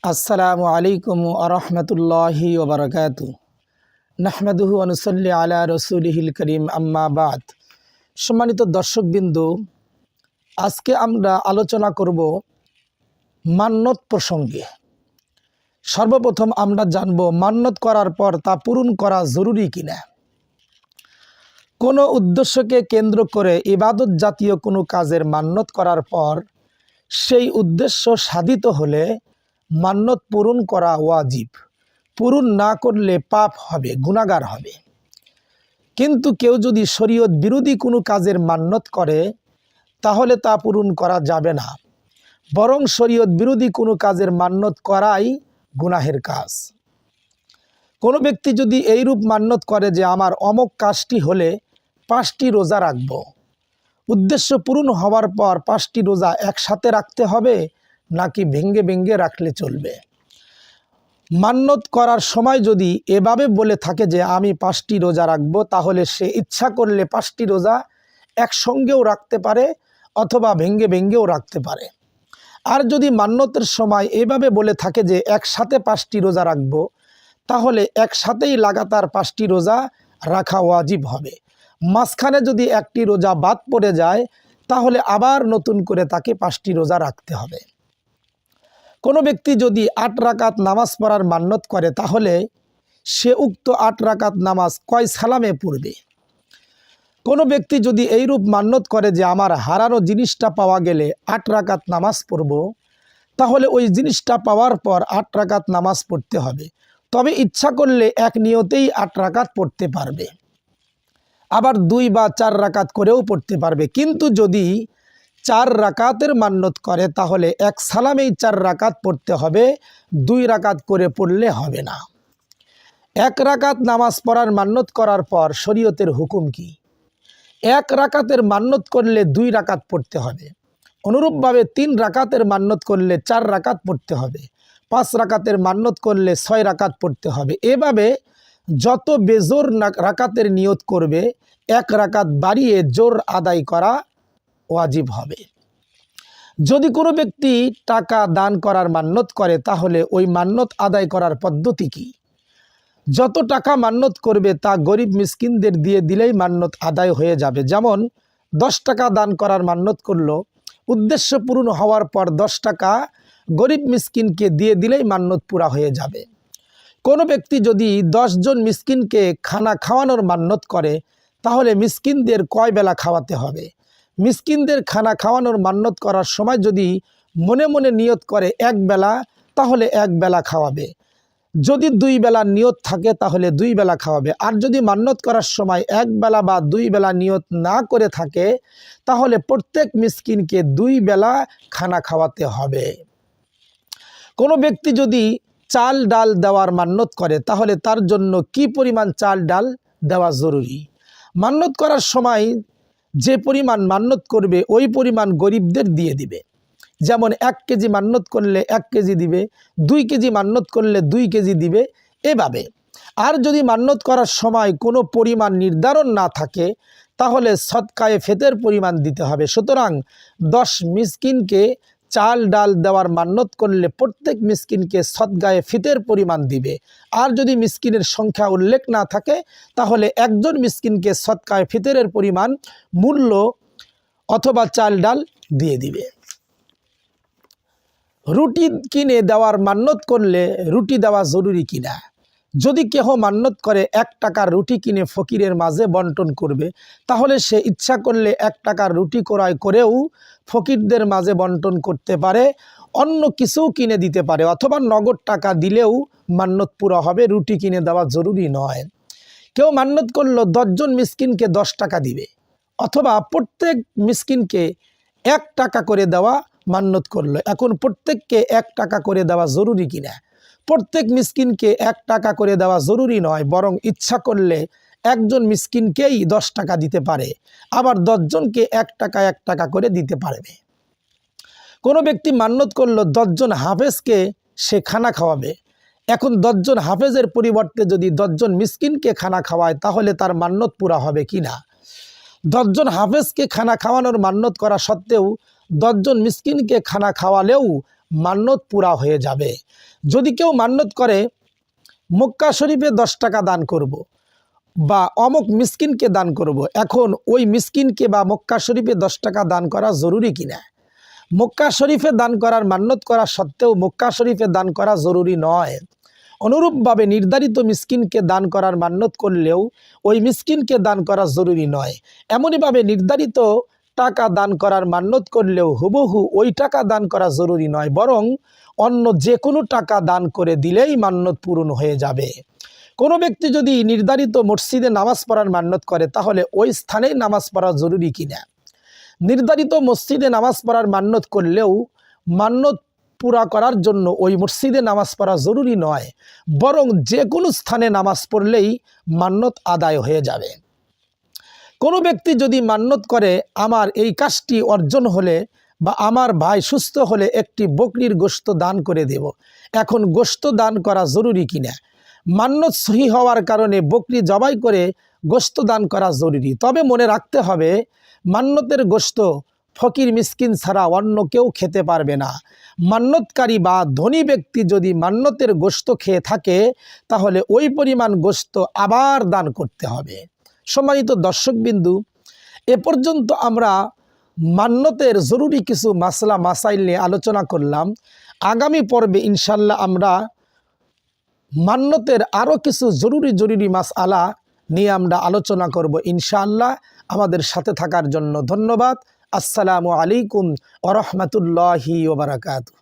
আসসালামু আলাইকুম আরহামতুল্লাহি ওবরাকাতু। নাহমাদুহু ওয়া নুসাল্লি আলা রাসূলিহিল করিম, আম্মা বাদ। সম্মানিত দর্শকবৃন্দ, আজকে আমরা আলোচনা করব মান্নত প্রসঙ্গে। সর্বপ্রথম আমরা জানব মান্নত করার পর তা পূরণ করা জরুরি কিনা। কোনো উদ্দেশ্যকে কেন্দ্র করে ইবাদত জাতীয় কোনো কাজের মান্নত করার পর সেই উদ্দেশ্য সাধিত হলে মান্নত পূরণ করা ওয়াজিব। পূরণ না করলে পাপ হবে, গুনাহগার হবে। কিন্তু কেউ যদি শরীয়ত বিরোধী কোনো কাজের মান্নত করে তাহলে তা পূরণ করা যাবে না, বরং শরীয়ত বিরোধী কোনো কাজের মান্নত করাই গুনাহের কাজ। কোনো ব্যক্তি যদি এইরূপ মান্নত করে যে আমার অমুক কাজটি হলে 5টি রোজা রাখব, উদ্দেশ্য পূরণ হওয়ার পর 5টি রোজা একসাথে রাখতে হবে নাকি ভেঙ্গে ভেঙ্গে রাখলে চলবে। মান্নত করার সময় যদি এভাবে বলে থাকে যে আমি 5টি রোজা রাখব, তাহলে সে ইচ্ছা করলে 5টি রোজা একসঙ্গেও রাখতে পারে অথবা ভেঙ্গে ভেঙ্গেও রাখতে পারে। আর যদি মান্নতের সময় এভাবে বলে থাকে যে একসাথে 5টি রোজা রাখব, তাহলে একসাথেই লাগাতার 5টি রোজা রাখা ওয়াজিব হবে। মাঝখানে যদি একটি রোজা বাদ পড়ে যায় তাহলে আবার নতুন করে তাকে 5টি রোজা রাখতে হবে। কোনো ব্যক্তি যদি 8 রাকাত নামাজ পড়ার মান্নত করে তাহলে সে উক্ত 8 রাকাত নামাজ কয় সালামে পড়বে। কোনো ব্যক্তি যদি এইরূপ মান্নত করে যে আমার হারানো জিনিসটা পাওয়া গেলে 8 রাকাত নামাজ পড়ব, তাহলে ওই জিনিসটা পাওয়ার পর 8 রাকাত নামাজ পড়তে হবে। তবে ইচ্ছা করলে এক নিয়তেই 8 রাকাত পড়তে পারবে, আবার 2 বা 4 রাকাত করেও পড়তে পারবে। কিন্তু যদি 4 রাকাতের মান্নত করে তাহলে এক সালামেই 4 রাকাত পড়তে হবে, 2 রাকাত করে পড়লে হবে না। 1 রাকাত নামাজ পড়ার মান্নত করার পর শরীয়তের হুকুম কি? 1 রাকাতের মান্নত করলে 2 রাকাত পড়তে হবে। অনুরূপভাবে 3 রাকাতের মান্নত করলে 4 রাকাত পড়তে হবে। 5 রাকাতের মান্নত করলে 6 রাকাত পড়তে হবে। এভাবে যত বেজোর রাকাতের নিয়ত করবে 1 রাকাত বাড়িয়ে জোর আদায় করা ওয়াজিব হবে। যদি কোনো ব্যক্তি টাকা দান করার মান্নত করে তাহলে ওই মান্নত আদায় করার পদ্ধতি কি? যত টাকা মান্নত করবে তা গরিব মিসকিনদের দিয়ে দিলেই মান্নত আদায় হয়ে যাবে। যেমন 10 টাকা দান করার মান্নত করলো, উদ্দেশ্য পূরণ হওয়ার পর 10 টাকা গরিব মিসকিনকে দিয়ে দিলেই মান্নত পুরা হয়ে যাবে। কোনো ব্যক্তি যদি 10 জন মিসকিনকে খানা খাওয়ানোর মান্নত করে তাহলে মিসকিনদের কয় বেলা খাওয়াতে হবে? মিসকিনদের খানা খাওয়ানোর মান্নত করার সময় যদি মনে মনে নিয়ত করে 1 বেলা, তাহলে 1 বেলা খাওয়াবে। যদি 2 বেলা নিয়ত থাকে তাহলে 2 বেলা খাওয়াবে। আর যদি মান্নত করার সময় 1 বেলা বা 2 বেলা নিয়ত না করে থাকে তাহলে প্রত্যেক মিসকিনকে 2 বেলা খানা খাওয়াতে হবে। কোনো ব্যক্তি যদি চাল ডাল দেওয়ার মান্নত করে তাহলে তার জন্য কি পরিমাণ চাল ডাল দেওয়া জরুরি? মান্নত করার সময় যে পরিমাণ মান্নত করবে ওই পরিমাণ গরিবদের দিয়ে দিবে। যেমন 1 কেজি মান্নত করলে 1 কেজি দিবে, 2 কেজি মান্নত করলে 2 কেজি দিবে, এভাবে। আর যদি মান্নত করার সময় কোনো পরিমাণ নির্ধারণ না থাকে তাহলে সদকায়ে ফিতর পরিমাণ দিতে হবে। সুতরাং 10 মিসকিনকে চাল ডাল দেওয়ার মান্নত করলে প্রত্যেক মিসকিনকে সদকায়ে ফিতর পরিমাণ দিবে। আর যদি মিসকিনের সংখ্যা উল্লেখ না থাকে তাহলে একজন মিসকিনকে সদকায়ে ফিতরের পরিমাণ মূল্য অথবা চাল ডাল দিয়ে দিবে। রুটি কিনে দেওয়ার মান্নত করলে রুটি দেওয়া জরুরি কিনা? যদি কেহ মান্নত করে 1 টাকার রুটি কিনে ফকিরের মাঝে বন্টন করবে তাহলে সে ইচ্ছা করলে 1 টাকার রুটি ক্রয় করেও ফকিরদের মাঝে বন্টন করতে পারে, অন্য কিছুও কিনে দিতে পারে, অথবা নগদ টাকা দিলেও মান্নত পুরা হবে, রুটি কিনে দেওয়া জরুরি নয়। কেউ মান্নত করলো 10 জন মিসকিনকে 10 টাকা দিবে, অথবা প্রত্যেক মিসকিনকে 1 টাকা করে দেওয়া মান্নত করলো। এখন প্রত্যেককে 1 টাকা করে দেওয়া জরুরি কিনা? প্রত্যেক মিসকিনকে 1 টাকা করে দেওয়া জরুরি নয়, বরং ইচ্ছা করলে একজন মিসকিনকেই 10 টাকা দিতে পারে, আবার 10 জনকে 1 টাকা 1 টাকা করে দিতে পারবে। কোনো ব্যক্তি মান্নত করলো 10 জন হাফেজকে সে খানা খাওয়াবে। এখন 10 জন হাফেজের পরিবর্তে যদি 10 জন মিসকিনকে খানা খাওয়ায় তাহলে তার মান্নত পুরা হবে কিনা? 10 জন হাফেজকে খানা খাওয়ানোর মান্নত করা সত্ত্বেও 10 জন মিসকিনকে খানা খাওয়ালেও মান্যত পুরা হয়ে যাবে। যদি কেউ মান্যত করে মক্কা শরীফে 10 টাকা দান করব বা অমুক মিসকিনকে দান করব, এখন ওই মিসকিনকে বা মক্কা শরীফে 10 টাকা দান করা জরুরি কিনা? মক্কা শরীফে দান করার মান্যত করা সত্ত্বেও মক্কা শরীফে দান করা জরুরি নয়। অনুরূপভাবে নির্ধারিত মিসকিনকে দান করার মান্যত করলেও ওই মিসকিনকে দান করা জরুরি নয়। এমনইভাবে নির্ধারিত টাকা দান করার মান্যত করলেও হুবহু ওই টাকা দান করা জরুরি নয়, বরং অন্য যে কোনো টাকা দান করে দিলেই মান্যত পূরণ হয়ে যাবে। কোনো ব্যক্তি যদি নির্ধারিত মসজিদে নামাজ পড়ার মান্যত করে, তাহলে ওই স্থানেই নামাজ পড়া জরুরি কিনা? নির্ধারিত মসজিদে নামাজ পড়ার মান্যত করলেও মান্যত পুরা করার জন্য ওই মসজিদে নামাজ পড়া জরুরি নয়, বরং যে কোনো স্থানে নামাজ পড়লেই মান্যত আদায় হয়ে যাবে। কোনো ব্যক্তি যদি মান্যত করে আমার এই কাজটি অর্জন হলে বা আমার ভাই সুস্থ হলে একটি বকরির গোশত দান করে দেব, এখন গোশত দান করা জরুরি কিনা? মান্যত সহি হওয়ার কারণে বকরি জবাই করে গোশত দান করা জরুরি। তবে মনে রাখতে হবে, মান্যতের গোশত ফকির মিসকিন ছাড়া অন্য কেউ খেতে পারবে না। মান্যতকারী বা ধনী ব্যক্তি যদি মান্যতের গোশত খেয়ে থাকে, তাহলে ওই পরিমাণ গোশত আবার দান করতে হবে। সম্মানিত দর্শকবিন্দু, এ পর্যন্ত আমরা মান্যতের জরুরি কিছু মাসলা মাসাইল নিয়ে আলোচনা করলাম। আগামী পর্বে ইনশাল্লাহ আমরা মান্যতের আরও কিছু জরুরি মাসআলা নিয়ে আমরা আলোচনা করব ইনশাআল্লাহ। আমাদের সাথে থাকার জন্য ধন্যবাদ। আসসালামু আলাইকুম ওয়া রাহমাতুল্লাহি ওয়া বারাকাতুহু।